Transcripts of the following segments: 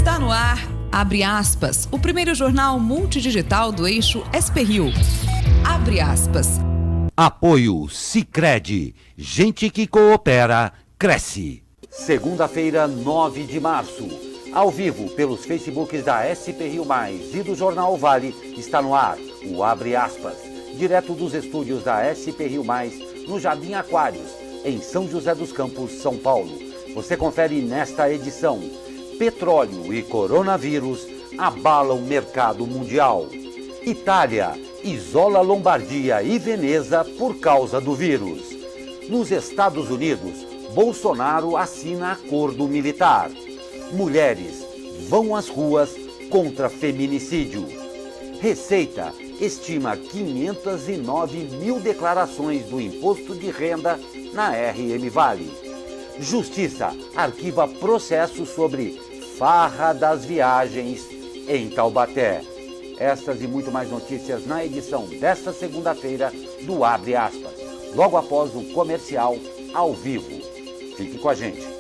Está no ar, abre aspas, o primeiro jornal multidigital do eixo SP-Rio. Abre aspas. Apoio Sicredi. Gente que coopera, cresce. Segunda-feira, 9 de março. Ao vivo, pelos Facebooks da SP-Rio Mais e do Jornal Vale, está no ar o Abre Aspas, direto dos estúdios da SP-Rio Mais, no Jardim Aquários, em São José dos Campos, São Paulo. Você confere nesta edição: petróleo e coronavírus abalam o mercado mundial. Itália isola Lombardia e Veneza por causa do vírus. Nos Estados Unidos, Bolsonaro assina acordo militar. Mulheres vão às ruas contra feminicídio. Receita estima 509 mil declarações do imposto de renda na RM Vale. Justiça arquiva processo sobre farra das viagens em Taubaté. Estas e muito mais notícias na edição desta segunda-feira do Abre Aspas, logo após o comercial ao vivo. Fique com a gente.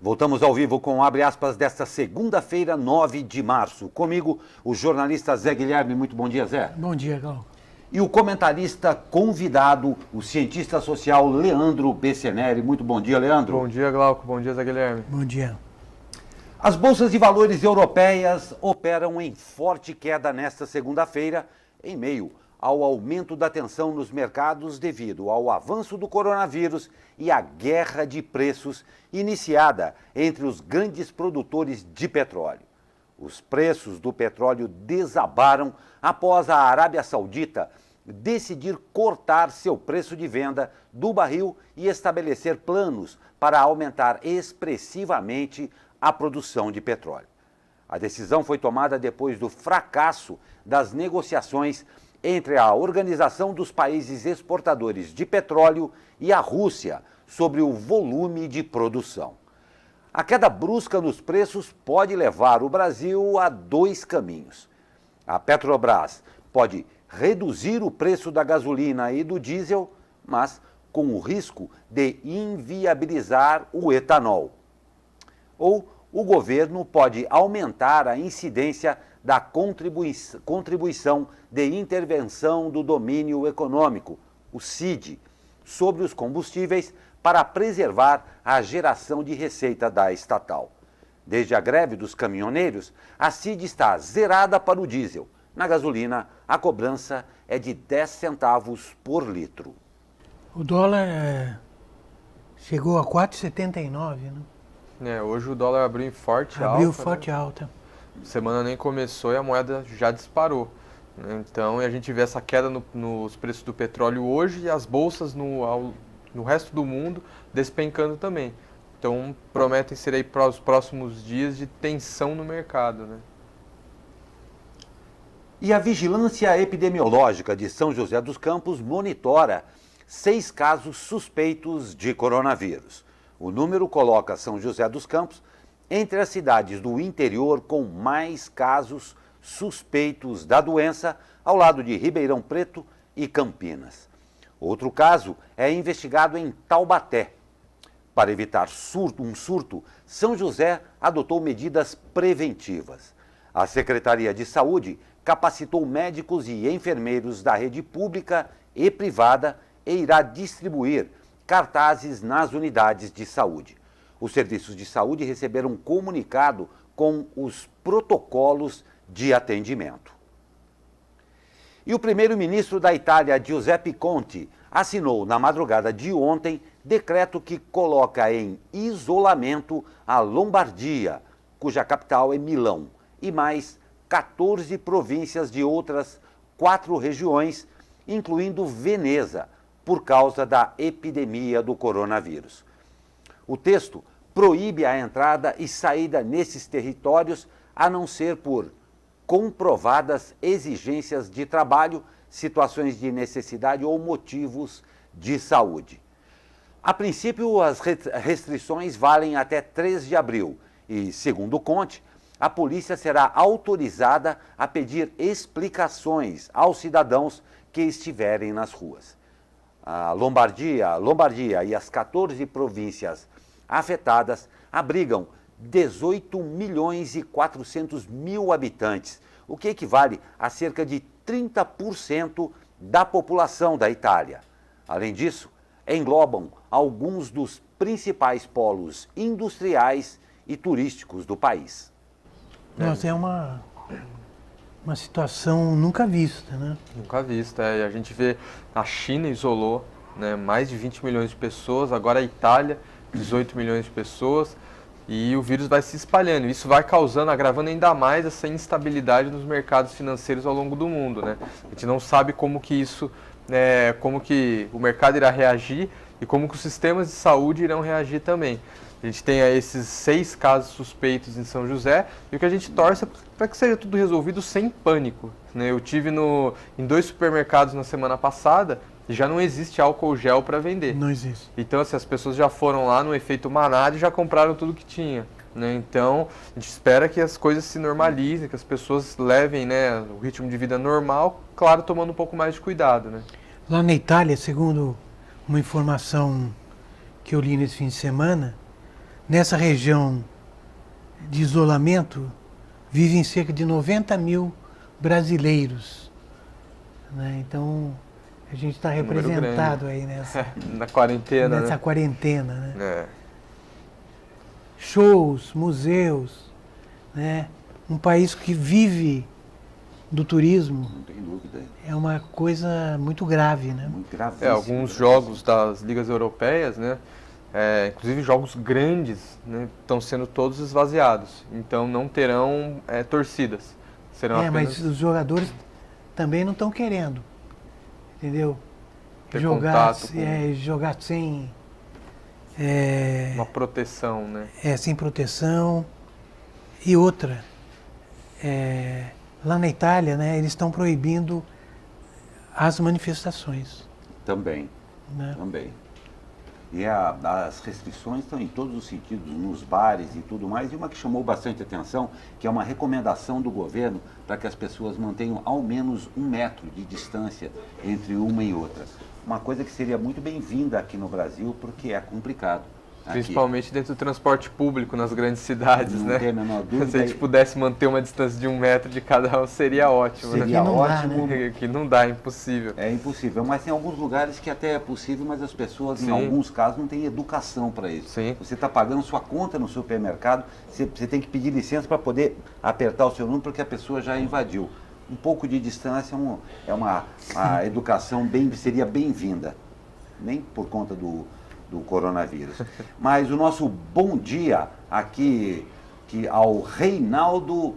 Voltamos ao vivo com Abre Aspas desta segunda-feira, 9 de março. Comigo, o jornalista Zé Guilherme. Muito bom dia, Zé. Bom dia, Glauco. E o comentarista convidado, o cientista social Leandro Besseneri. Muito bom dia, Leandro. Bom dia, Glauco. Bom dia, Zé Guilherme. Bom dia. As bolsas de valores europeias operam em forte queda nesta segunda-feira, em meio ao aumento da tensão nos mercados devido ao avanço do coronavírus e à guerra de preços iniciada entre os grandes produtores de petróleo. Os preços do petróleo desabaram após a Arábia Saudita decidir cortar seu preço de venda do barril e estabelecer planos para aumentar expressivamente a produção de petróleo. A decisão foi tomada depois do fracasso das negociações entre a Organização dos Países Exportadores de Petróleo e a Rússia sobre o volume de produção. A queda brusca nos preços pode levar o Brasil a dois caminhos. A Petrobras pode reduzir o preço da gasolina e do diesel, mas com o risco de inviabilizar o etanol. Ou o governo pode aumentar a incidência da contribuição de intervenção do domínio econômico, o CID, sobre os combustíveis para preservar a geração de receita da estatal. Desde a greve dos caminhoneiros, a CID está zerada para o diesel. Na gasolina, a cobrança é de 10 centavos por litro. O dólar chegou a 4,79, né? Hoje o dólar abriu em forte alta. Abriu forte alta. Semana nem começou e a moeda já disparou. Então a gente vê essa queda nos preços do petróleo hoje e as bolsas no resto do mundo despencando também. Então prometem ser aí para os próximos dias de tensão no mercado, né? E a Vigilância Epidemiológica de São José dos Campos monitora 6 casos suspeitos de coronavírus. O número coloca São José dos Campos entre as cidades do interior com mais casos suspeitos da doença, ao lado de Ribeirão Preto e Campinas. Outro caso é investigado em Taubaté. Para evitar um surto, São José adotou medidas preventivas. A Secretaria de Saúde capacitou médicos e enfermeiros da rede pública e privada e irá distribuir cartazes nas unidades de saúde. Os serviços de saúde receberam um comunicado com os protocolos de atendimento. E o primeiro-ministro da Itália, Giuseppe Conte, assinou na madrugada de ontem decreto que coloca em isolamento a Lombardia, cuja capital é Milão, e mais 14 províncias de outras 4 regiões, incluindo Veneza, por causa da epidemia do coronavírus. O texto proíbe a entrada e saída nesses territórios, a não ser por comprovadas exigências de trabalho, situações de necessidade ou motivos de saúde. A princípio, as restrições valem até 3 de abril e, segundo Conte, a polícia será autorizada a pedir explicações aos cidadãos que estiverem nas ruas. A Lombardia e as 14 províncias afetadas abrigam 18 milhões e 400 mil habitantes, o que equivale a cerca de 30% da população da Itália. Além disso, englobam alguns dos principais polos industriais e turísticos do país. Nossa, é uma situação nunca vista, né? Nunca vista. E a gente vê a China isolou, né, mais de 20 milhões de pessoas, agora a Itália, 18 milhões de pessoas, e o vírus vai se espalhando. Isso vai causando, agravando ainda mais essa instabilidade nos mercados financeiros ao longo do mundo, né? A gente não sabe como que isso, como que o mercado irá reagir e como que os sistemas de saúde irão reagir também. A gente tem aí esses 6 casos suspeitos em São José e o que a gente torce é para que seja tudo resolvido sem pânico, né? Eu tive em 2 supermercados na semana passada e já não existe álcool gel para vender. Não existe. Então, assim, as pessoas já foram lá no efeito manada e já compraram tudo que tinha, né? Então, a gente espera que as coisas se normalizem, que as pessoas levem, né, o ritmo de vida normal, claro, tomando um pouco mais de cuidado, né? Lá na Itália, segundo uma informação que eu li nesse fim de semana, nessa região de isolamento vivem cerca de 90 mil brasileiros, né? Então, a gente está representado aí na quarentena, nessa né? quarentena, né? É. Shows, museus, né? Um país que vive do turismo. Não tem dúvida. É uma coisa muito grave, né? Muito gravíssimo. Alguns jogos das ligas europeias, né? Inclusive jogos grandes, né, estão sendo todos esvaziados. Então não terão torcidas. Serão apenas... Mas os jogadores também não estão querendo, entendeu? Ter Jogar, contato com... jogar sem... uma proteção, né? Sem proteção. E outra, lá na Itália, né, eles estão proibindo as manifestações. Também, Né? também. E as restrições estão em todos os sentidos, nos bares e tudo mais. E uma que chamou bastante atenção, que é uma recomendação do governo para que as pessoas mantenham ao menos 1 metro de distância entre uma e outra. Uma coisa que seria muito bem-vinda aqui no Brasil, porque é complicado. Principalmente dentro do transporte público nas grandes cidades, não né? tem a menor dúvida. Se a gente pudesse manter uma distância de 1 metro de cada um, seria ótimo. Seria né? ótimo. Que não dá, é impossível. É impossível, mas tem alguns lugares que até é possível, mas as pessoas, Sim. em alguns casos, não têm educação para isso. Sim. Você está pagando sua conta no supermercado, você tem que pedir licença para poder apertar o seu número, porque a pessoa já invadiu. Um pouco de distância uma educação seria bem-vinda, nem por conta do coronavírus. Mas o nosso bom dia aqui ao Reinaldo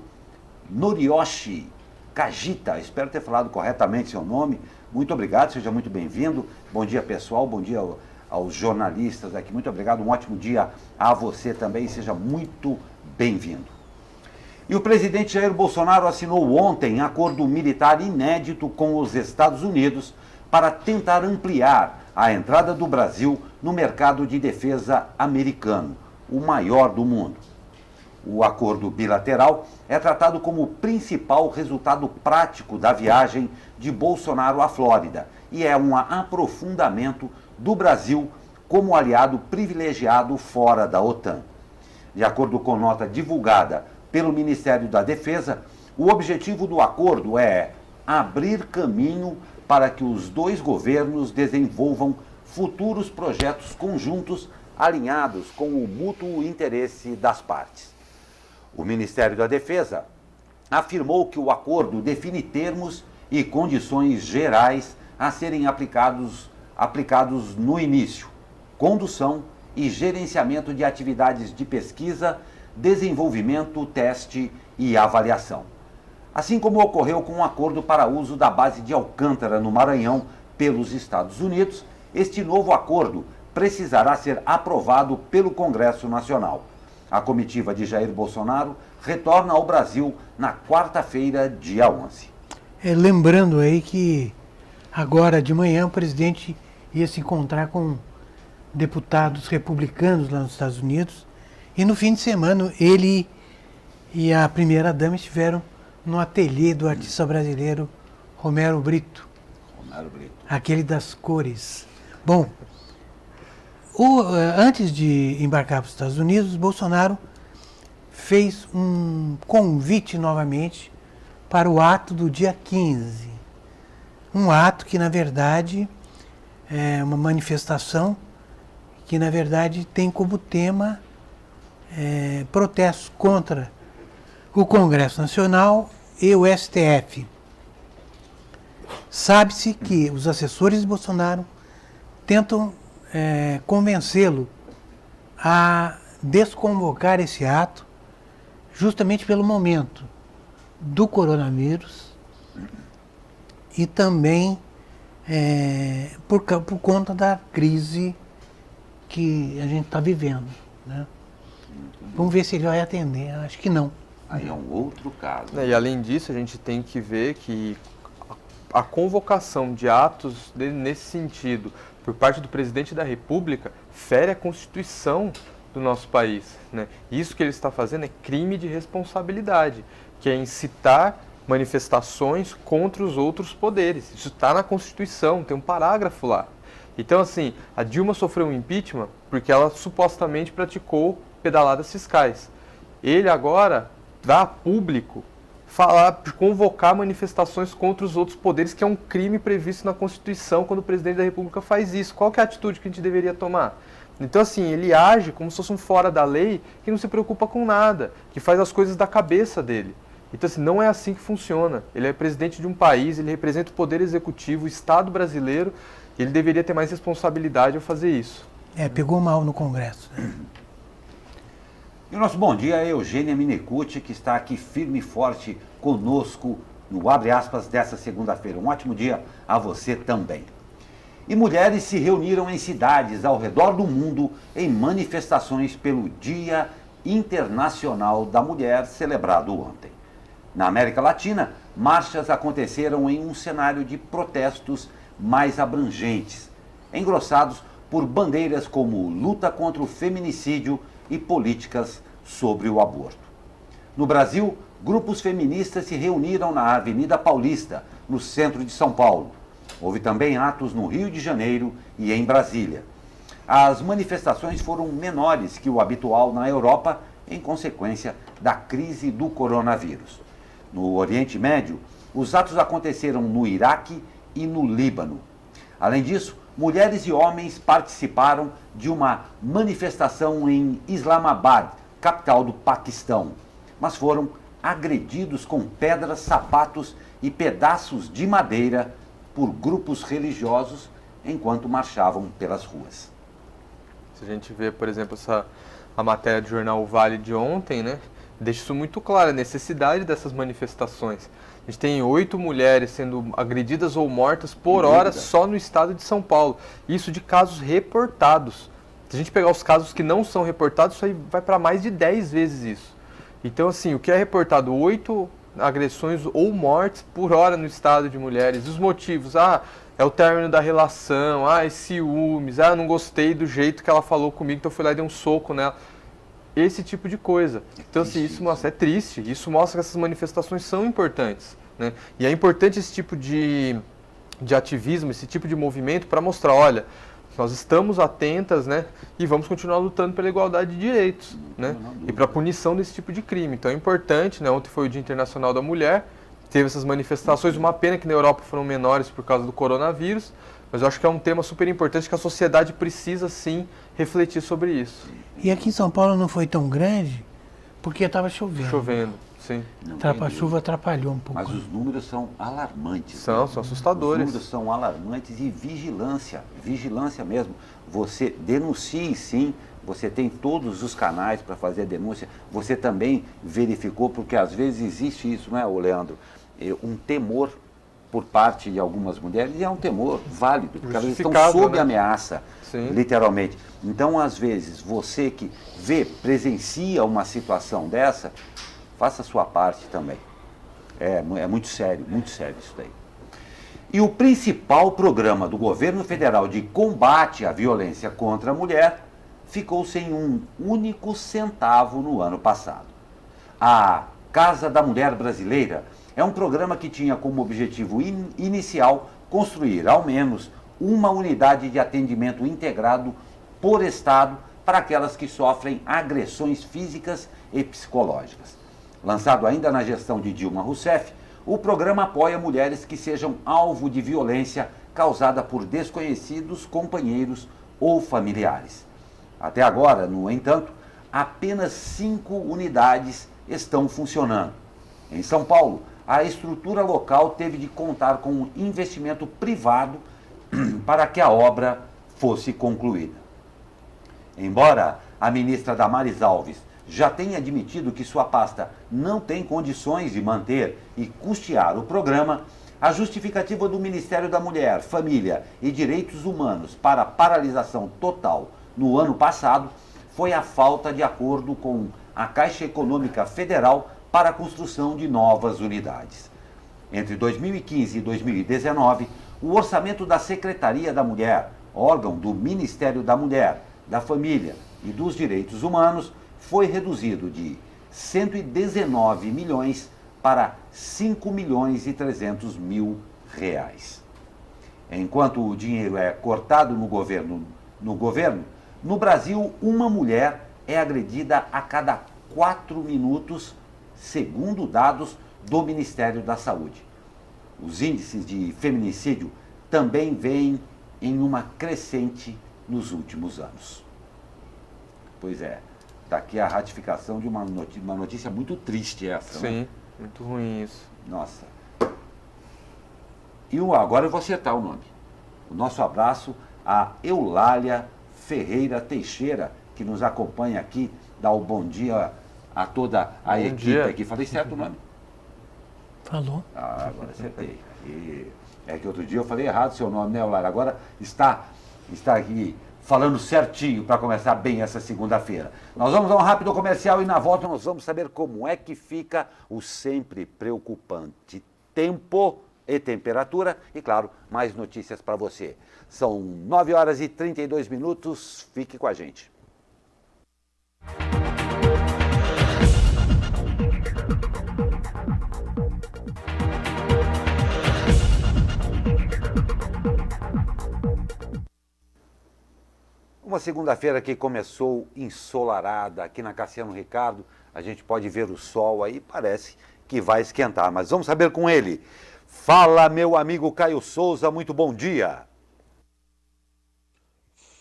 Norioshi Kajita, espero ter falado corretamente seu nome. Muito obrigado, seja muito bem-vindo. Bom dia, pessoal, bom dia aos jornalistas aqui. Muito obrigado, um ótimo dia a você também, seja muito bem-vindo. E o presidente Jair Bolsonaro assinou ontem acordo militar inédito com os Estados Unidos para tentar ampliar a entrada do Brasil no mercado de defesa americano, o maior do mundo. O acordo bilateral é tratado como o principal resultado prático da viagem de Bolsonaro à Flórida e é um aprofundamento do Brasil como aliado privilegiado fora da OTAN. De acordo com nota divulgada pelo Ministério da Defesa, o objetivo do acordo é abrir caminho para que os 2 governos desenvolvam futuros projetos conjuntos alinhados com o mútuo interesse das partes. O Ministério da Defesa afirmou que o acordo define termos e condições gerais a serem aplicados no início, condução e gerenciamento de atividades de pesquisa, desenvolvimento, teste e avaliação. Assim como ocorreu com o acordo para uso da base de Alcântara, no Maranhão, pelos Estados Unidos, este novo acordo precisará ser aprovado pelo Congresso Nacional. A comitiva de Jair Bolsonaro retorna ao Brasil na quarta-feira, dia 11. Lembrando aí que agora de manhã o presidente ia se encontrar com deputados republicanos lá nos Estados Unidos e no fim de semana ele e a primeira-dama estiveram no ateliê do artista brasileiro Romero Brito. Romero Brito. Aquele das cores. Bom, antes de embarcar para os Estados Unidos, Bolsonaro fez um convite novamente para o ato do dia 15. Um ato que, na verdade, é uma manifestação que, na verdade, tem como tema protestos contra o Congresso Nacional e o STF. Sabe-se que os assessores de Bolsonaro tentam convencê-lo a desconvocar esse ato justamente pelo momento do coronavírus e também por conta da crise que a gente está vivendo, né? Vamos ver se ele vai atender. Acho que não. Aí é um outro caso. E além disso, a gente tem que ver que a convocação de atos nesse sentido por parte do presidente da República fere a Constituição do nosso país, né? Isso que ele está fazendo é crime de responsabilidade, que é incitar manifestações contra os outros poderes. Isso está na Constituição, tem um parágrafo lá. Então, assim, a Dilma sofreu um impeachment porque ela supostamente praticou pedaladas fiscais. Ele agora dá a público convocar manifestações contra os outros poderes, que é um crime previsto na Constituição quando o presidente da República faz isso. Qual que é a atitude que a gente deveria tomar? Então, assim, ele age como se fosse um fora da lei que não se preocupa com nada, que faz as coisas da cabeça dele. Então, assim, não é assim que funciona. Ele é presidente de um país, ele representa o poder executivo, o Estado brasileiro, e ele deveria ter mais responsabilidade ao fazer isso. Pegou mal no Congresso, né? E o nosso bom dia é Eugênia Minecucci, que está aqui firme e forte conosco no Abre Aspas dessa segunda-feira. Um ótimo dia a você também. E mulheres se reuniram em cidades ao redor do mundo em manifestações pelo Dia Internacional da Mulher, celebrado ontem. Na América Latina, marchas aconteceram em um cenário de protestos mais abrangentes, engrossados por bandeiras como luta contra o feminicídio e políticas sobre o aborto. No Brasil, grupos feministas se reuniram na Avenida Paulista, no centro de São Paulo. Houve também atos no Rio de Janeiro e em Brasília. As manifestações foram menores que o habitual na Europa, em consequência da crise do coronavírus. No Oriente Médio, os atos aconteceram no Iraque e no Líbano. Além disso, mulheres e homens participaram de uma manifestação em Islamabad, capital do Paquistão, mas foram agredidos com pedras, sapatos e pedaços de madeira por grupos religiosos enquanto marchavam pelas ruas. Se a gente vê, por exemplo, a matéria do jornal O Vale de ontem, né, deixa isso muito claro, a necessidade dessas manifestações. A gente tem 8 mulheres sendo agredidas ou mortas por hora só no estado de São Paulo. Isso de casos reportados. Se a gente pegar os casos que não são reportados, isso aí vai para mais de 10 vezes isso. Então, assim, o que é reportado, 8 agressões ou mortes por hora no estado de mulheres. Os motivos, é o término da relação, é ciúmes, eu não gostei do jeito que ela falou comigo, então eu fui lá e dei um soco nela. Esse tipo de coisa. Então, assim, isso mostra, é triste, isso mostra que essas manifestações são importantes, né? E é importante esse tipo de ativismo, esse tipo de movimento para mostrar, olha, nós estamos atentas, né, e vamos continuar lutando pela igualdade de direitos, né, e para a punição desse tipo de crime. Então é importante, né, ontem foi o Dia Internacional da Mulher, teve essas manifestações, uma pena que na Europa foram menores por causa do coronavírus, mas eu acho que é um tema super importante que a sociedade precisa sim refletir sobre isso. E aqui em São Paulo não foi tão grande porque estava chovendo. Chovendo, sim. A chuva atrapalhou um pouco. Mas os números são alarmantes. São assustadores. Os números são alarmantes e vigilância mesmo. Você denuncie sim, você tem todos os canais para fazer a denúncia. Você também verificou, porque às vezes existe isso, não é, Leandro? Um temor por parte de algumas mulheres, e é um temor válido, porque elas estão sob, né, ameaça, sim, literalmente. Então, às vezes, você que presencia uma situação dessa, faça a sua parte também. É muito sério isso daí. E o principal programa do governo federal de combate à violência contra a mulher ficou sem um único centavo no ano passado. A Casa da Mulher Brasileira é um programa que tinha como objetivo inicial construir ao menos uma unidade de atendimento integrado por Estado para aquelas que sofrem agressões físicas e psicológicas. Lançado ainda na gestão de Dilma Rousseff, o programa apoia mulheres que sejam alvo de violência causada por desconhecidos companheiros ou familiares. Até agora, no entanto, apenas 5 unidades estão funcionando. Em São Paulo, a estrutura local teve de contar com um investimento privado para que a obra fosse concluída. Embora a ministra Damares Alves já tenha admitido que sua pasta não tem condições de manter e custear o programa, a justificativa do Ministério da Mulher, Família e Direitos Humanos para a paralisação total no ano passado foi a falta de acordo com a Caixa Econômica Federal para a construção de novas unidades. Entre 2015 e 2019, o orçamento da Secretaria da Mulher, órgão do Ministério da Mulher, da Família e dos Direitos Humanos, foi reduzido de 119 milhões para 5 milhões e 300 mil reais. Enquanto o dinheiro é cortado no governo, no Brasil, uma mulher é agredida a cada 4 minutos, segundo dados do Ministério da Saúde. Os índices de feminicídio também vêm em uma crescente nos últimos anos. Pois é, está aqui a ratificação de uma notícia muito triste essa. Sim, né? muito ruim isso. Nossa. E agora eu vou acertar o nome. O nosso abraço a Eulália Ferreira Teixeira, que nos acompanha aqui, dá o bom dia a toda a equipe aqui. Falei certo o nome? Falou. Ah, agora acertei. É que outro dia eu falei errado o seu nome, né, Eulália? Agora está aqui falando certinho para começar bem essa segunda-feira. Nós vamos a um rápido comercial e na volta nós vamos saber como é que fica o sempre preocupante tempo e temperatura e, claro, mais notícias para você. São 9 horas e 32 minutos, fique com a gente. Uma segunda-feira que começou ensolarada aqui na Cassiano Ricardo, a gente pode ver o sol aí, parece que vai esquentar, mas vamos saber com ele. Fala, meu amigo Caio Souza, muito bom dia.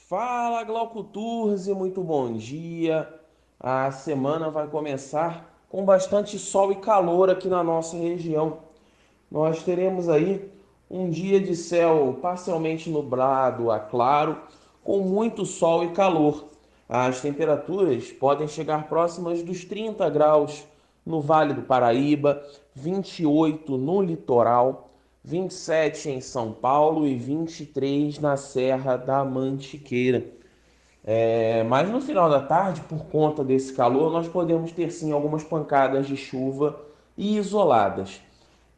Fala, Glauco Turzi, muito bom dia. A semana vai começar com bastante sol e calor aqui na nossa região. Nós teremos aí um dia de céu parcialmente nublado a claro, com muito sol e calor. As temperaturas podem chegar próximas dos 30 graus no Vale do Paraíba, 28 no litoral, 27 em São Paulo e 23 na Serra da Mantiqueira. Mas no final da tarde, por conta desse calor, nós podemos ter sim algumas pancadas de chuva isoladas.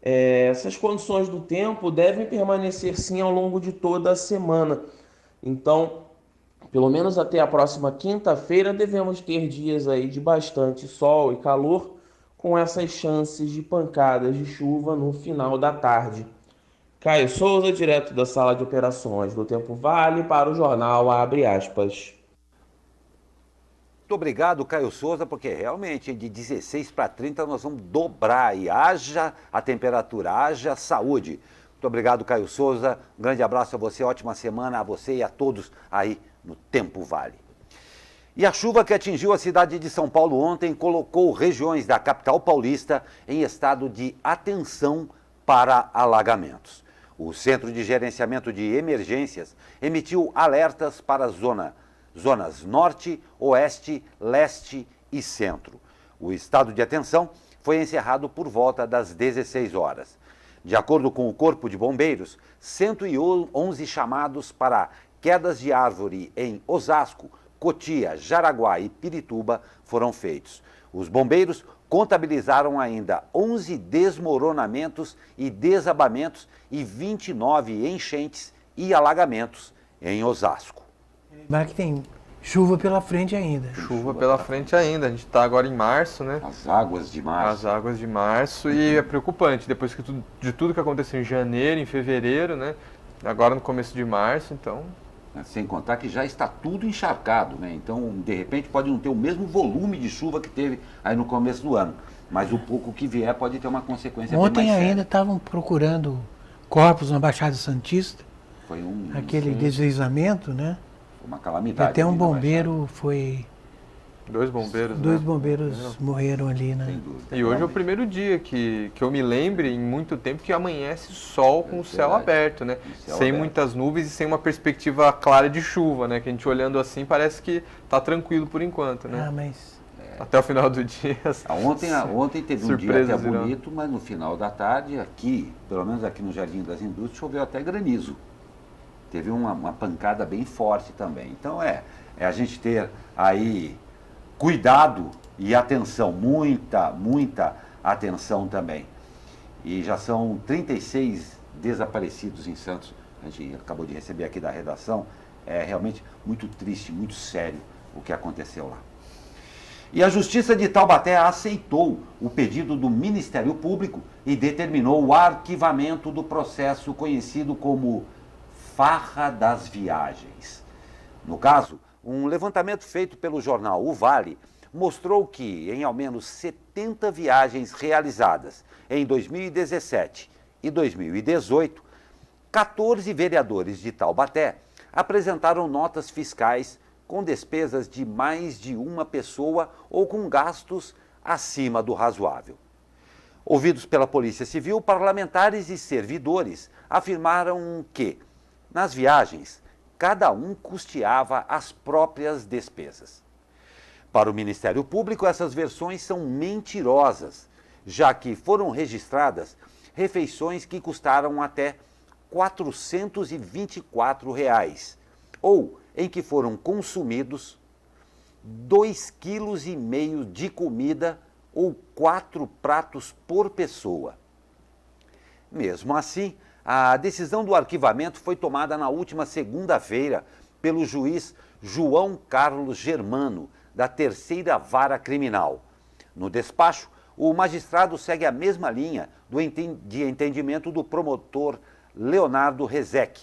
Essas condições do tempo devem permanecer sim ao longo de toda a semana. Então, pelo menos até a próxima quinta-feira, devemos ter dias aí de bastante sol e calor, com essas chances de pancadas de chuva no final da tarde. Caio Souza, direto da sala de operações do Tempo Vale, para o jornal Abre Aspas. Muito obrigado, Caio Souza, porque realmente de 16 para 30 nós vamos dobrar e haja a temperatura, haja saúde. Muito obrigado, Caio Souza. Um grande abraço a você, ótima semana a você e a todos aí no Tempo Vale. E a chuva que atingiu a cidade de São Paulo ontem colocou regiões da capital paulista em estado de atenção para alagamentos. O Centro de Gerenciamento de Emergências emitiu alertas para a zonas norte, oeste, leste e centro. O estado de atenção foi encerrado por volta das 16 horas. De acordo com o Corpo de Bombeiros, 111 chamados para quedas de árvore em Osasco, Cotia, Jaraguá e Pirituba foram feitos. Os bombeiros contabilizaram ainda 11 desmoronamentos e desabamentos e 29 enchentes e alagamentos em Osasco. Lembrar que tem chuva pela frente ainda. Chuva pela frente ainda. A gente está agora em março, né? As águas de março. As águas de março, e é preocupante. Depois de tudo que aconteceu em janeiro, em fevereiro, né? Agora no começo de março, então... Sem contar que já está tudo encharcado, né? Então, de repente, pode não ter o mesmo volume de chuva que teve aí no começo do ano. Mas o pouco que vier pode ter uma consequência bem mais Ontem séria. ainda estavam procurando corpos na Baixada Santista, Foi aquele deslizamento, né? uma calamidade. Até um ali na bombeiro foi... Dois bombeiros, Dois né? bombeiros morreram ali, Baixada, né? sem dúvida. E hoje é o primeiro dia que eu me lembre em muito tempo que amanhece sol com o céu aberto, né? Céu Sem aberto. muitas nuvens e sem uma perspectiva clara de chuva, né? Que a gente olhando assim parece que tá tranquilo por enquanto, né? Ah, mas Até o final do dia. Ontem teve um dia Surpresas até virão. bonito, mas no final da tarde, aqui, pelo menos aqui no Jardim das Indústrias, choveu até granizo. Teve uma pancada bem forte também. Então é a gente ter aí cuidado e atenção, muita atenção também. E já são 36 desaparecidos em Santos. A gente acabou de receber aqui da redação. É realmente muito triste, muito sério o que aconteceu lá. E a Justiça de Taubaté aceitou o pedido do Ministério Público e determinou o arquivamento do processo conhecido como Farra das Viagens. No caso, um levantamento feito pelo jornal O Vale mostrou que, em ao menos 70 viagens realizadas em 2017 e 2018, 14 vereadores de Taubaté apresentaram notas fiscais com despesas de mais de uma pessoa ou com gastos acima do razoável. Ouvidos pela Polícia Civil, parlamentares e servidores afirmaram que, nas viagens, cada um custeava as próprias despesas. Para o Ministério Público, essas versões são mentirosas, já que foram registradas refeições que custaram até R$ 424, ou em que foram consumidos 2,5 kg de comida ou 4 pratos por pessoa. Mesmo assim, a decisão do arquivamento foi tomada na última segunda-feira pelo juiz João Carlos Germano, da Terceira Vara Criminal. No despacho, o magistrado segue a mesma linha de entendimento do promotor Leonardo Rezec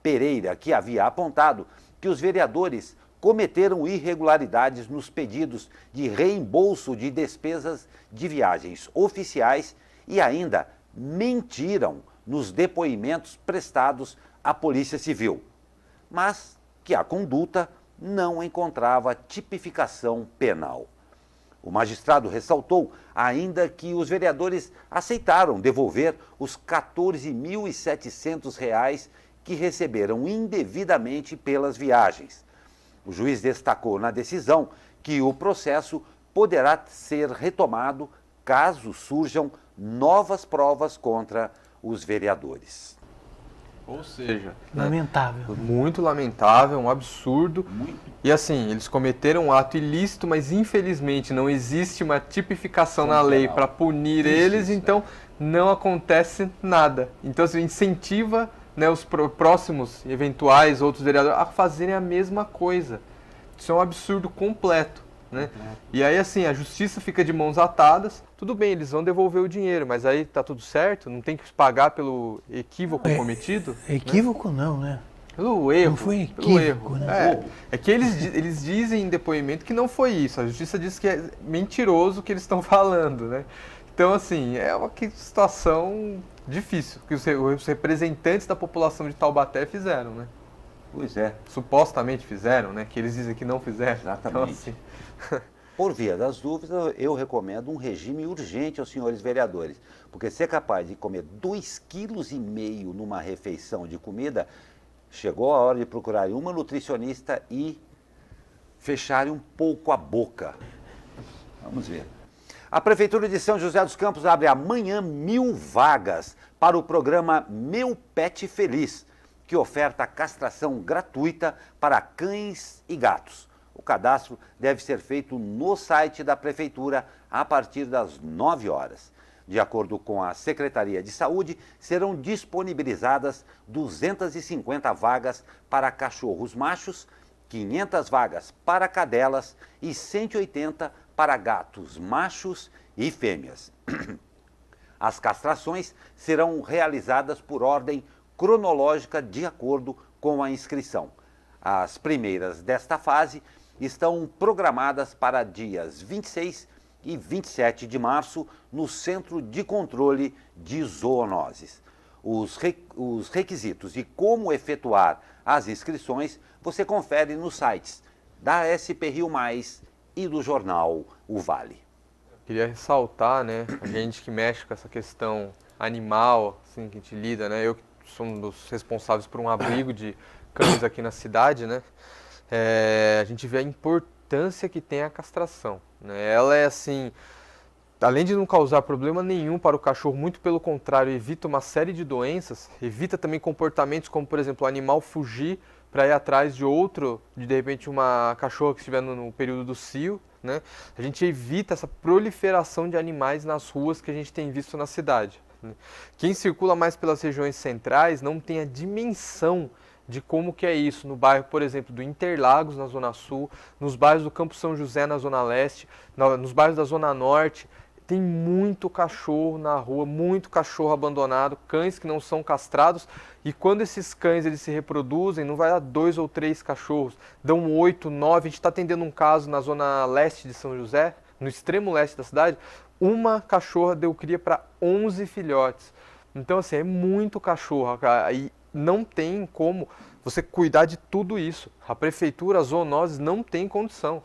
Pereira, que havia apontado que os vereadores cometeram irregularidades nos pedidos de reembolso de despesas de viagens oficiais e ainda mentiram nos depoimentos prestados à Polícia Civil, mas que a conduta não encontrava tipificação penal. O magistrado ressaltou ainda que os vereadores aceitaram devolver os R$ 14.700 que receberam indevidamente pelas viagens. O juiz destacou na decisão que o processo poderá ser retomado caso surjam novas provas contra os vereadores. Ou seja, lamentável. Muito lamentável, um absurdo. E assim, eles cometeram um ato ilícito, mas infelizmente não existe uma tipificação na lei para punir eles, então não acontece nada. Então assim, incentiva, né, os próximos eventuais outros vereadores a fazerem a mesma coisa. Isso é um absurdo completo. Né? E aí assim, a justiça fica de mãos atadas, tudo bem, eles vão devolver o dinheiro, mas aí tá tudo certo, não tem que pagar pelo equívoco cometido? Equívoco não, né? Pelo erro. Não foi pelo equívoco, erro. né? É que eles dizem em depoimento que não foi isso, a justiça diz que é mentiroso o que eles estão falando, né? Então assim, é uma situação difícil, que os representantes da população de Taubaté fizeram, né? Pois é. Supostamente fizeram, né? Que eles dizem que não fizeram. Exatamente. Então, assim... Por via das dúvidas, eu recomendo um regime urgente aos senhores vereadores, porque ser capaz de comer 2,5 kg numa refeição de comida, chegou a hora de procurarem uma nutricionista e fecharem um pouco a boca. Vamos ver. A Prefeitura de São José dos Campos abre amanhã 1.000 vagas para o programa Meu Pet Feliz, que oferta castração gratuita para cães e gatos. O cadastro deve ser feito no site da Prefeitura a partir das 9 horas. De acordo com a Secretaria de Saúde, serão disponibilizadas 250 vagas para cachorros machos 500 vagas para cadelas e 180 para gatos machos e fêmeas. As castrações serão realizadas por ordem cronológica de acordo com a inscrição. As primeiras desta fase estão programadas para dias 26 e 27 de março no Centro de Controle de Zoonoses. Os requisitos e como efetuar as inscrições você confere nos sites da SP Rio Mais e do jornal O Vale. Queria ressaltar, né, a gente que mexe com essa questão animal, assim, que a gente lida, né, eu que sou um dos responsáveis por um abrigo de cães aqui na cidade, né, a gente vê a importância que tem a castração, né, ela é assim, além de não causar problema nenhum para o cachorro, muito pelo contrário, evita uma série de doenças, evita também comportamentos como, por exemplo, o animal fugir para ir atrás de outro, de repente uma cachorra que estiver no período do cio, né? A gente evita essa proliferação de animais nas ruas que a gente tem visto na cidade, né? Quem circula mais pelas regiões centrais não tem a dimensão de como que é isso no bairro, por exemplo, do Interlagos, na Zona Sul, nos bairros do Campo São José, na Zona Leste, nos bairros da Zona Norte. Tem muito cachorro na rua, muito cachorro abandonado, cães que não são castrados, e quando esses cães eles se reproduzem, não vai dar 2 ou 3 cachorros, dão 8, 9. A gente está atendendo um caso na zona leste de São José, no extremo leste da cidade, uma cachorra deu cria para 11 filhotes. Então, assim, é muito cachorro, cara, e não tem como você cuidar de tudo isso. A prefeitura, as zoonoses não tem condição.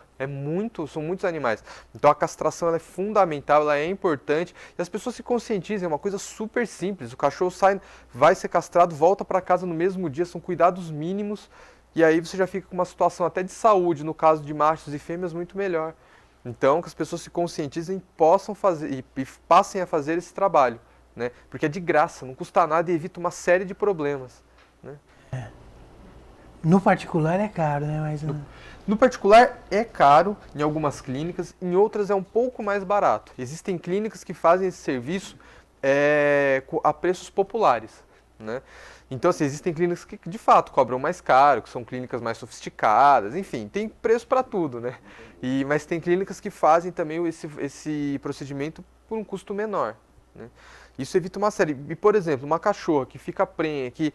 São muitos animais. Então a castração ela é fundamental, ela é importante. E as pessoas se conscientizem, é uma coisa super simples. O cachorro sai, vai ser castrado, volta para casa no mesmo dia, são cuidados mínimos. E aí você já fica com uma situação até de saúde, no caso de machos e fêmeas, muito melhor. Então que as pessoas se conscientizem, possam fazer e passem a fazer esse trabalho, né? Porque é de graça, não custa nada e evita uma série de problemas, né? No particular é caro, né? Mas no particular é caro em algumas clínicas, em outras é um pouco mais barato. Existem clínicas que fazem esse serviço a preços populares, né? Então, assim, existem clínicas que de fato cobram mais caro, que são clínicas mais sofisticadas, enfim, tem preço para tudo, né? Mas tem clínicas que fazem também esse procedimento por um custo menor, né? Isso evita uma série. E, por exemplo, uma cachorra que fica prenha, que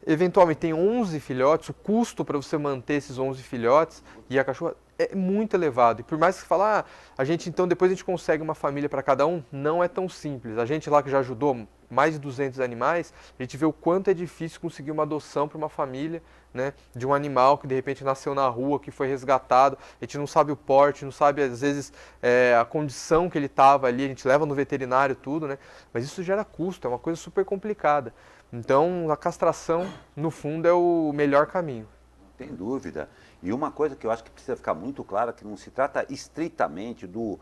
eventualmente tem 11 filhotes, o custo para você manter esses 11 filhotes e a cachorra é muito elevado. E por mais que você fale, depois a gente consegue uma família para cada um, não é tão simples. A gente lá que já ajudou mais de 200 animais, a gente vê o quanto é difícil conseguir uma adoção para uma família, né, de um animal que de repente nasceu na rua, que foi resgatado. A gente não sabe o porte, não sabe às vezes a condição que ele estava ali, a gente leva no veterinário tudo, né, mas isso gera custo, é uma coisa super complicada. Então, a castração, no fundo, é o melhor caminho. Não tem dúvida. E uma coisa que eu acho que precisa ficar muito clara, que não se trata estritamente do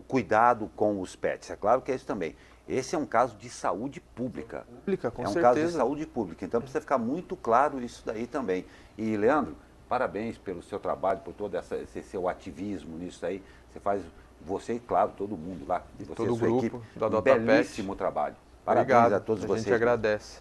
cuidado com os pets. É claro que é isso também. Esse é um caso de saúde pública. Com é um certeza. caso de saúde pública. Então, precisa ficar muito claro isso daí também. E, Leandro, parabéns pelo seu trabalho, por todo esse seu ativismo nisso aí. Você e, claro, todo mundo lá. E você todo o sua grupo equipe, da um DotaPet. belíssimo trabalho. Parabéns Obrigado. a todos vocês. A gente agradece.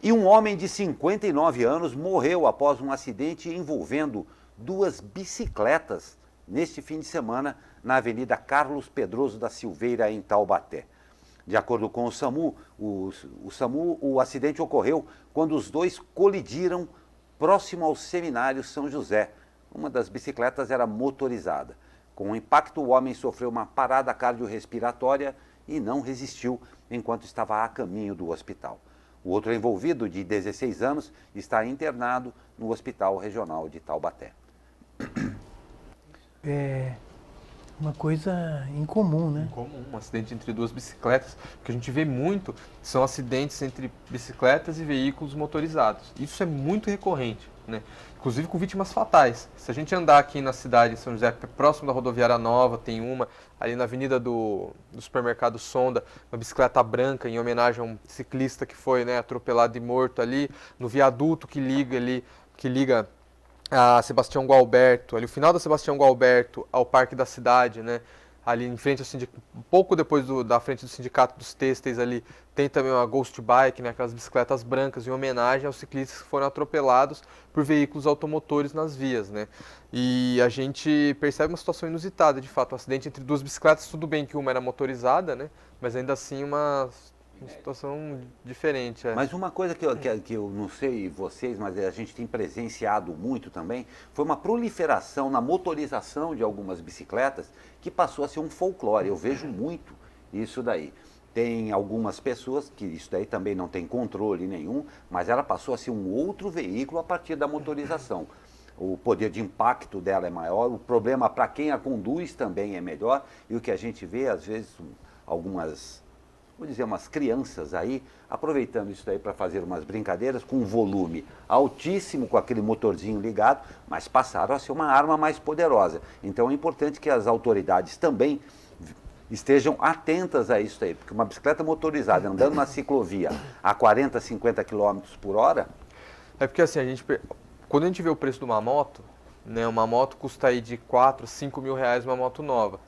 E um homem de 59 anos morreu após um acidente envolvendo 2 bicicletas neste fim de semana na Avenida Carlos Pedroso da Silveira, em Taubaté. De acordo com o SAMU, o acidente ocorreu quando os dois colidiram próximo ao Seminário São José. Uma das bicicletas era motorizada. Com o impacto, o homem sofreu uma parada cardiorrespiratória e não resistiu enquanto estava a caminho do hospital. O outro envolvido, de 16 anos, está internado no Hospital Regional de Taubaté. é uma coisa incomum, né? Incomum, um acidente entre 2 bicicletas. O que a gente vê muito são acidentes entre bicicletas e veículos motorizados. Isso é muito recorrente, né? Inclusive com vítimas fatais. Se a gente andar aqui na cidade de São José, próximo da rodoviária nova, tem uma, ali na avenida do supermercado Sonda, uma bicicleta branca em homenagem a um ciclista que foi, né, atropelado e morto ali, no viaduto que liga a Sebastião Gualberto, ali o final da Sebastião Gualberto ao Parque da Cidade, né? ali em frente ao sindicato, um pouco depois da frente do sindicato dos têxteis ali, tem também uma Ghost Bike, né, aquelas bicicletas brancas em homenagem aos ciclistas que foram atropelados por veículos automotores nas vias, né? E a gente percebe uma situação inusitada, de fato, um acidente entre duas bicicletas, tudo bem que uma era motorizada, né, mas ainda assim uma situação diferente. Mas uma coisa que eu não sei vocês, mas a gente tem presenciado muito também, foi uma proliferação na motorização de algumas bicicletas que passou a ser um folclore. Eu vejo muito isso daí. Tem algumas pessoas que isso daí também não tem controle nenhum, mas ela passou a ser um outro veículo a partir da motorização. O poder de impacto dela é maior, o problema para quem a conduz também é melhor, e o que a gente vê, às vezes, algumas, vou dizer, umas crianças aí, aproveitando isso daí para fazer umas brincadeiras com um volume altíssimo, com aquele motorzinho ligado, mas passaram a ser uma arma mais poderosa. Então é importante que as autoridades também estejam atentas a isso aí, porque uma bicicleta motorizada andando na ciclovia a 40, 50 km por hora... É porque assim, quando a gente vê o preço de uma moto, né, uma moto custa aí de 4, 5 mil reais uma moto nova.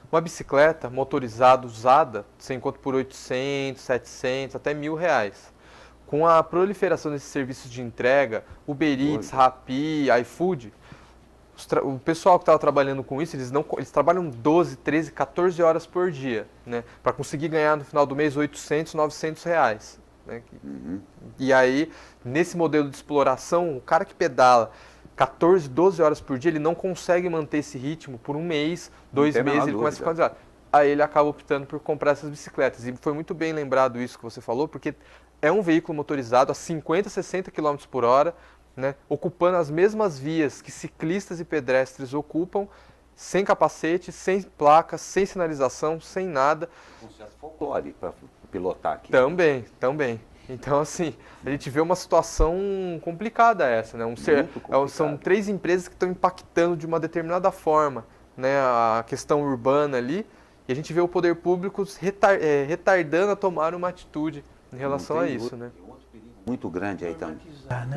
Uma bicicleta motorizada, usada, você encontra por 800, 700, até R$1.000. Com a proliferação desses serviços de entrega, Uber Eats, Rappi, iFood, o pessoal que estava trabalhando com isso, eles trabalham 12, 13, 14 horas por dia, né, para conseguir ganhar no final do mês 800, 900 reais. Né? E aí, nesse modelo de exploração, o cara que pedala 14, 12 horas por dia, ele não consegue manter esse ritmo por um mês, 2 meses, ele começa a ficar desesperado. Aí ele acaba optando por comprar essas bicicletas. E foi muito bem lembrado isso que você falou, porque é um veículo motorizado a 50, 60 km por hora, né, ocupando as mesmas vias que ciclistas e pedestres ocupam, sem capacete, sem placa, sem sinalização, sem nada. Um certo folclore para pilotar aqui. Também. Então, assim, a gente vê uma situação complicada essa, né? São 3 empresas que estão impactando de uma determinada forma, né, a questão urbana ali, e a gente vê o poder público retardando a tomar uma atitude em relação a isso, né? Muito grande aí também.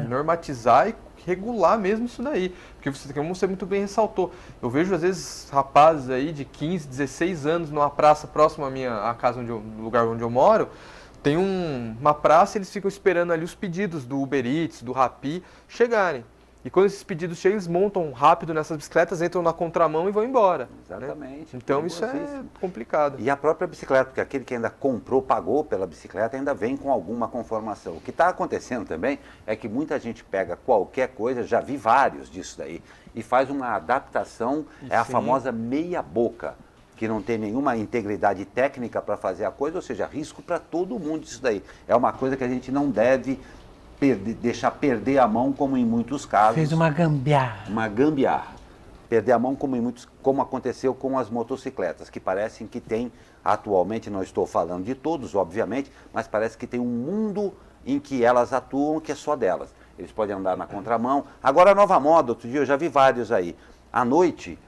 Normatizar e regular mesmo isso daí. Porque como você muito bem ressaltou, eu vejo às vezes rapazes aí de 15, 16 anos numa praça próxima à casa no lugar onde eu moro, tem uma praça e eles ficam esperando ali os pedidos do Uber Eats, do Rappi chegarem. E quando esses pedidos chegam, eles montam rápido nessas bicicletas, entram na contramão e vão embora. Exatamente. Né? Então isso é complicado. E a própria bicicleta, porque aquele que ainda comprou, pagou pela bicicleta, ainda vem com alguma conformação. O que está acontecendo também é que muita gente pega qualquer coisa, já vi vários disso daí, e faz uma adaptação, a famosa meia boca, que não tem nenhuma integridade técnica para fazer a coisa, ou seja, risco para todo mundo isso daí. É uma coisa que a gente não deve deixar perder a mão, como em muitos casos. Fez uma gambiarra. Uma gambiarra. Perder a mão, como aconteceu com as motocicletas, que parecem que tem, atualmente, não estou falando de todos, obviamente, mas parece que tem um mundo em que elas atuam que é só delas. Eles podem andar na contramão. Agora a nova moda, outro dia eu já vi vários aí. À noite,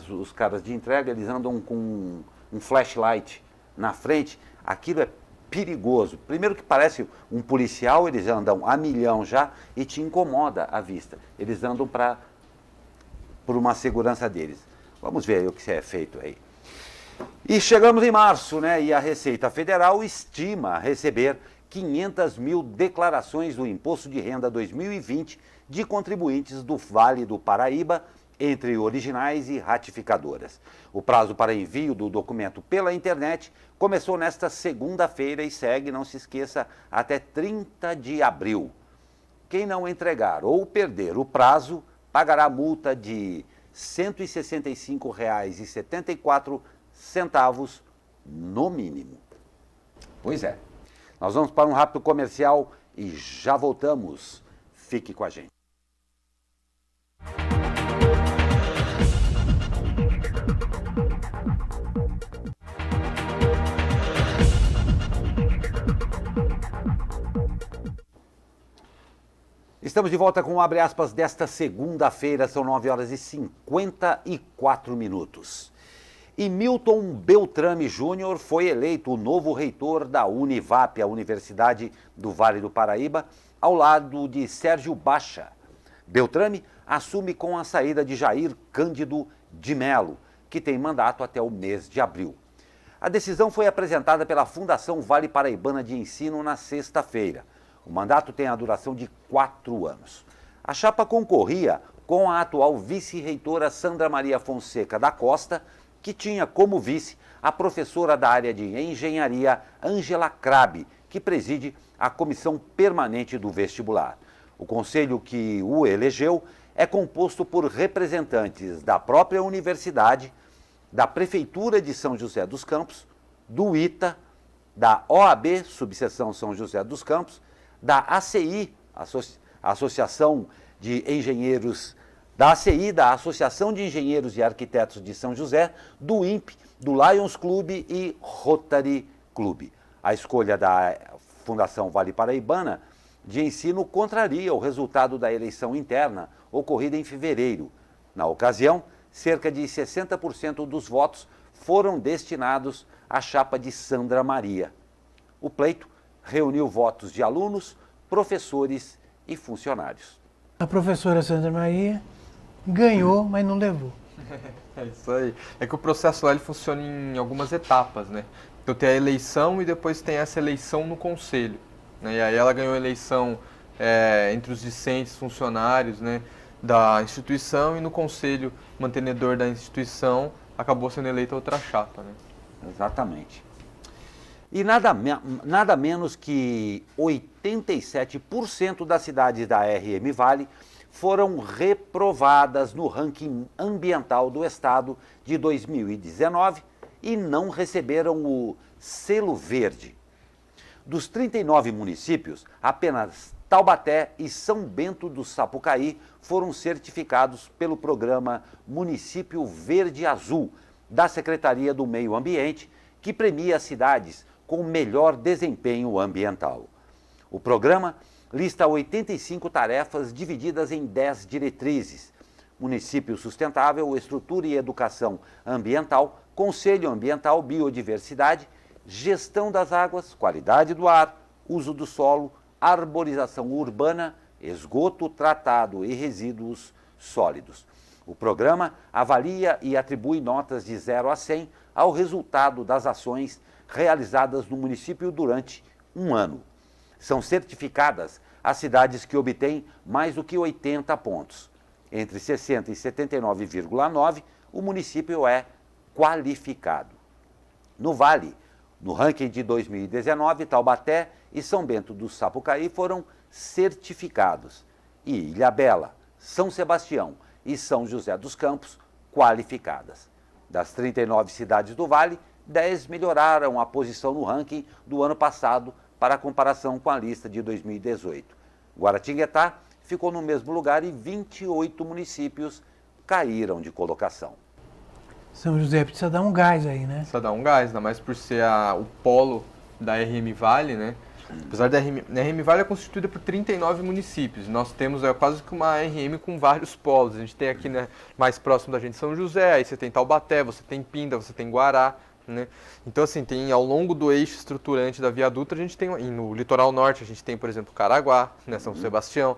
os caras de entrega, eles andam com um flashlight na frente. Aquilo é perigoso. Primeiro que parece um policial, eles andam a milhão já e te incomoda a vista. Eles andam por uma segurança deles. Vamos ver aí o que é feito aí. E chegamos em março, né? E a Receita Federal estima receber 500 mil declarações do Imposto de Renda 2020 de contribuintes do Vale do Paraíba, entre originais e ratificadoras. O prazo para envio do documento pela internet começou nesta segunda-feira e segue, não se esqueça, até 30 de abril. Quem não entregar ou perder o prazo pagará multa de R$ 165,74 no mínimo. Pois é. Nós vamos para um rápido comercial e já voltamos. Fique com a gente. Estamos de volta com o Abre Aspas desta segunda-feira, são 9h54. E Milton Beltrame Júnior foi eleito o novo reitor da Univap, a Universidade do Vale do Paraíba, ao lado de Sérgio Baixa. Beltrame assume com a saída de Jair Cândido de Mello, que tem mandato até o mês de abril. A decisão foi apresentada pela Fundação Vale Paraibana de Ensino na sexta-feira. O mandato tem a duração de 4 anos. A chapa concorria com a atual vice-reitora Sandra Maria Fonseca da Costa, que tinha como vice a professora da área de engenharia Ângela Crabe, que preside a comissão permanente do vestibular. O conselho que o elegeu é composto por representantes da própria universidade, da Prefeitura de São José dos Campos, do ITA, da OAB, Subseção São José dos Campos, da ACI, Associação de Engenheiros, da ACI, da Associação de Engenheiros e Arquitetos de São José, do INPE, do Lions Clube e Rotary Clube. A escolha da Fundação Vale Paraibana de Ensino contraria o resultado da eleição interna ocorrida em fevereiro. Na ocasião, cerca de 60% dos votos foram destinados à chapa de Sandra Maria. O pleito reuniu votos de alunos, professores e funcionários. A professora Sandra Maria ganhou, mas não levou. É isso aí. É que o processo lá ele funciona em algumas etapas, né? Então tem a eleição e depois tem essa eleição no conselho, né? E aí ela ganhou a eleição entre os discentes funcionários, né, da instituição, e no conselho mantenedor da instituição acabou sendo eleita outra chapa, né? Exatamente. E nada menos que 87% das cidades da RM Vale foram reprovadas no ranking ambiental do estado de 2019 e não receberam o selo verde. Dos 39 municípios, apenas Taubaté e São Bento do Sapucaí foram certificados pelo programa Município Verde Azul, da Secretaria do Meio Ambiente, que premia as cidades com melhor desempenho ambiental. O programa lista 85 tarefas divididas em 10 diretrizes: município sustentável, estrutura e educação ambiental, conselho ambiental, biodiversidade, gestão das águas, qualidade do ar, uso do solo, arborização urbana, esgoto tratado e resíduos sólidos. O programa avalia e atribui notas de 0 a 100 ao resultado das ações realizadas no município durante um ano. São certificadas as cidades que obtêm mais do que 80 pontos. Entre 60 e 79,9, o município é qualificado. No Vale, no ranking de 2019, Taubaté e São Bento do Sapucaí foram certificados. E Ilhabela, São Sebastião e São José dos Campos, qualificadas. Das 39 cidades do Vale, 10 melhoraram a posição no ranking do ano passado para a comparação com a lista de 2018. Guaratinguetá ficou no mesmo lugar e 28 municípios caíram de colocação. São José precisa dar um gás aí, né? Precisa dar um gás, ainda mais por ser o polo da RM Vale, né? Apesar da RM Vale é constituída por 39 municípios. Nós temos quase que uma RM com vários polos. A gente tem aqui, né, mais próximo da gente São José, aí você tem Taubaté, você tem Pinda, você tem Guará, né? Então, assim, tem ao longo do eixo estruturante da Via Dutra, a gente tem, e no litoral norte, a gente tem, por exemplo, Caraguá, né, São Sebastião.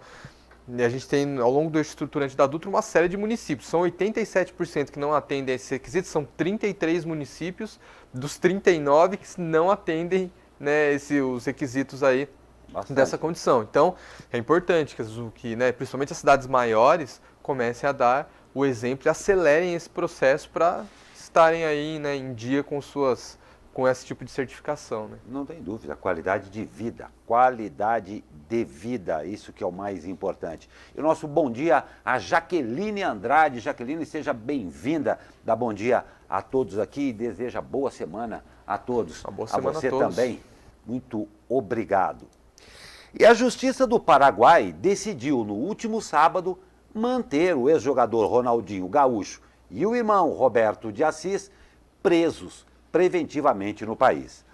E a gente tem, ao longo do eixo estruturante da Dutra, uma série de municípios. São 87% que não atendem a esses requisitos, são 33 municípios dos 39 que não atendem, né, os requisitos aí. Bastante. Dessa condição. Então, é importante que né, principalmente as cidades maiores comecem a dar o exemplo e acelerem esse processo para estarem aí, né, em dia com esse tipo de certificação, né? Não tem dúvida, qualidade de vida, isso que é o mais importante. E o nosso bom dia a Jaqueline Andrade. Jaqueline, seja bem-vinda, dá bom dia a todos aqui e deseja boa semana a todos. Boa semana a você a todos. Também, muito obrigado. E a Justiça do Paraguai decidiu no último sábado manter o ex-jogador Ronaldinho Gaúcho e o irmão Roberto de Assis presos preventivamente no país.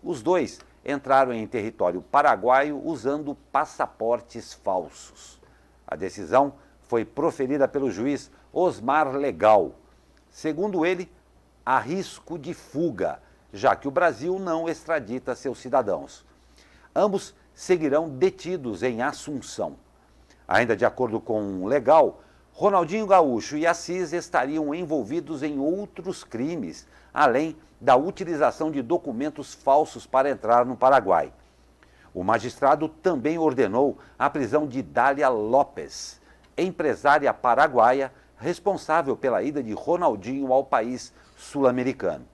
Os dois entraram em território paraguaio usando passaportes falsos. A decisão foi proferida pelo juiz Osmar Legal. Segundo ele, há risco de fuga, já que o Brasil não extradita seus cidadãos. Ambos seguirão detidos em Assunção. Ainda de acordo com Legal, Ronaldinho Gaúcho e Assis estariam envolvidos em outros crimes, além da utilização de documentos falsos para entrar no Paraguai. O magistrado também ordenou a prisão de Dália Lopes, empresária paraguaia responsável pela ida de Ronaldinho ao país sul-americano.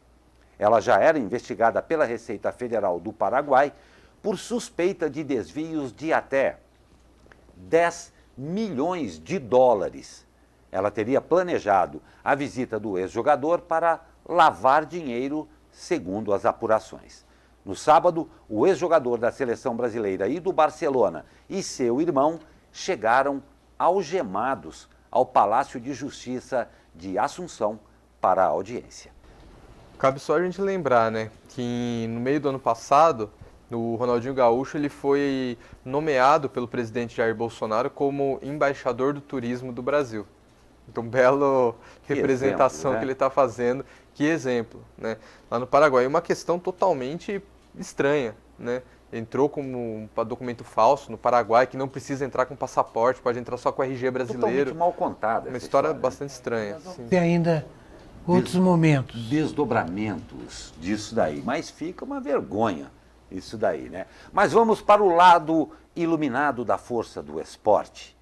Ela já era investigada pela Receita Federal do Paraguai por suspeita de desvios de até 10 milhões de dólares. Ela teria planejado a visita do ex-jogador para lavar dinheiro, segundo as apurações. No sábado, o ex-jogador da seleção brasileira e do Barcelona e seu irmão chegaram algemados ao Palácio de Justiça de Assunção para a audiência. Cabe só a gente lembrar, né, que no meio do ano passado, o Ronaldinho Gaúcho ele foi nomeado pelo presidente Jair Bolsonaro como embaixador do turismo do Brasil. Então, bela representação, né, que ele está fazendo. Que exemplo, né? Lá no Paraguai. Uma questão totalmente estranha, né? Entrou como um documento falso no Paraguai, que não precisa entrar com passaporte, pode entrar só com RG brasileiro. Totalmente mal contada. Uma história bastante estranha. Tem ainda outros momentos. Desdobramentos disso daí. Mas fica uma vergonha isso daí, né? Mas vamos para o lado iluminado da força do esporte.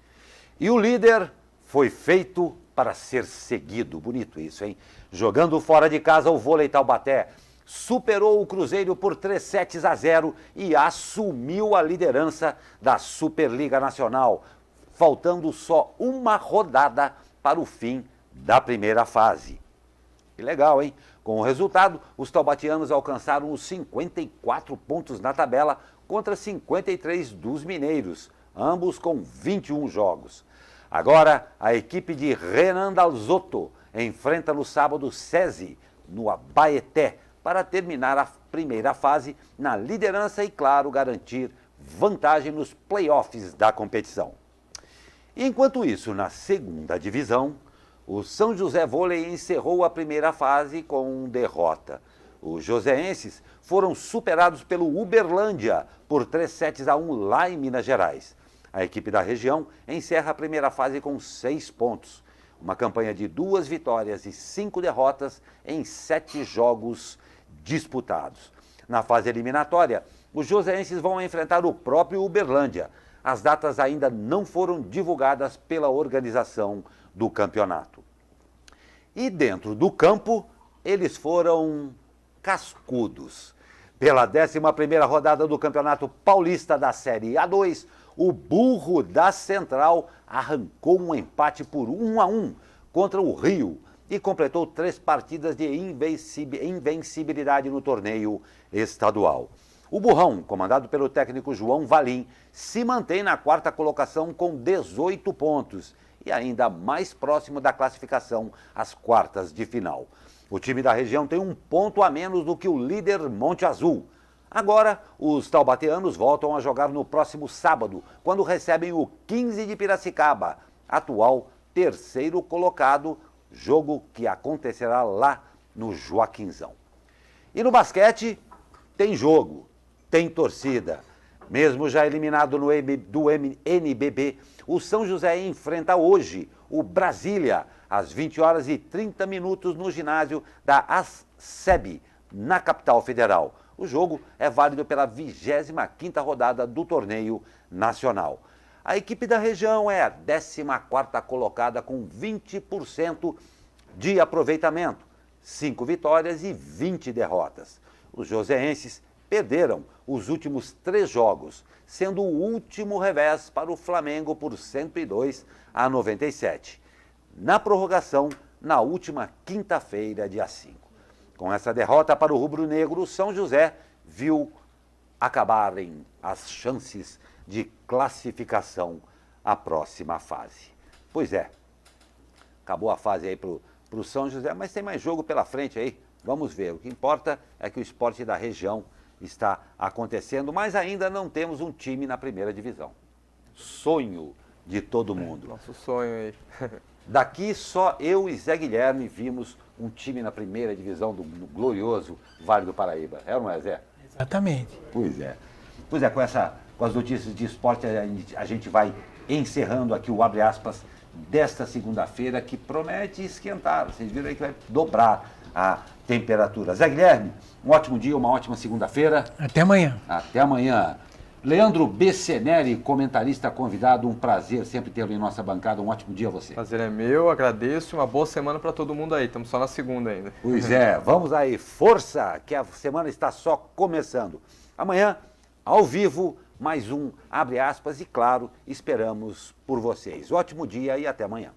E o líder foi feito para ser seguido. Bonito isso, hein? Jogando fora de casa, o Vôlei Taubaté superou o Cruzeiro por 3-0 e assumiu a liderança da Superliga Nacional, faltando só uma rodada para o fim da primeira fase. Que legal, hein? Com o resultado, os taubatianos alcançaram os 54 pontos na tabela contra 53 dos mineiros, ambos com 21 jogos. Agora, a equipe de Renan Dalzotto enfrenta no sábado SESI, no Abaeté, para terminar a primeira fase na liderança e, claro, garantir vantagem nos playoffs da competição. Enquanto isso, na segunda divisão, o São José Vôlei encerrou a primeira fase com derrota. Os joseenses foram superados pelo Uberlândia por 3-1 lá em Minas Gerais. A equipe da região encerra a primeira fase com 6 pontos. Uma campanha de 2 vitórias e 5 derrotas em 7 jogos disputados. Na fase eliminatória, os joseenses vão enfrentar o próprio Uberlândia. As datas ainda não foram divulgadas pela organização do campeonato. E dentro do campo, eles foram cascudos. Pela 11ª rodada do Campeonato Paulista da Série A2, o Burro da Central arrancou um empate por 1-1 contra o Rio e completou 3 partidas de invencibilidade no torneio estadual. O Burrão, comandado pelo técnico João Valim, se mantém na 4ª colocação com 18 pontos e ainda mais próximo da classificação às quartas de final. O time da região tem 1 ponto a menos do que o líder Monte Azul. Agora, os taubateanos voltam a jogar no próximo sábado, quando recebem o 15 de Piracicaba, atual 3º colocado, jogo que acontecerá lá no Joaquinzão. E no basquete, tem jogo, tem torcida. Mesmo já eliminado do NBB, o São José enfrenta hoje o Brasília, às 20h30 no ginásio da ASCEB, na capital federal. O jogo é válido pela 25ª rodada do torneio nacional. A equipe da região é a 14ª colocada com 20% de aproveitamento, 5 vitórias e 20 derrotas. Os joseenses perderam os últimos 3 jogos, sendo o último revés para o Flamengo por 102-97, na prorrogação na última quinta-feira, dia 5. Com essa derrota para o rubro-negro, o São José viu acabarem as chances de classificação à próxima fase. Pois é, acabou a fase aí para o São José, mas tem mais jogo pela frente aí. Vamos ver. O que importa é que o esporte da região está acontecendo, mas ainda não temos um time na primeira divisão. Sonho de todo mundo. Nosso sonho aí. Daqui só eu e Zé Guilherme vimos um time na primeira divisão do glorioso Vale do Paraíba. É ou não é, Zé? Exatamente. Pois é. Pois é, com as notícias de esporte, a gente vai encerrando aqui o Abre Aspas desta segunda-feira, que promete esquentar. Vocês viram aí que vai dobrar a temperatura. Zé Guilherme, um ótimo dia, uma ótima segunda-feira. Até amanhã. Até amanhã. Leandro Beceneri, comentarista convidado, um prazer sempre tê-lo em nossa bancada. Um ótimo dia a você. Prazer é meu, agradeço. Uma boa semana para todo mundo aí. Estamos só na segunda ainda. Pois é, vamos aí. Força, que a semana está só começando. Amanhã, ao vivo, mais um Abre Aspas e, claro, esperamos por vocês. Ótimo dia e até amanhã.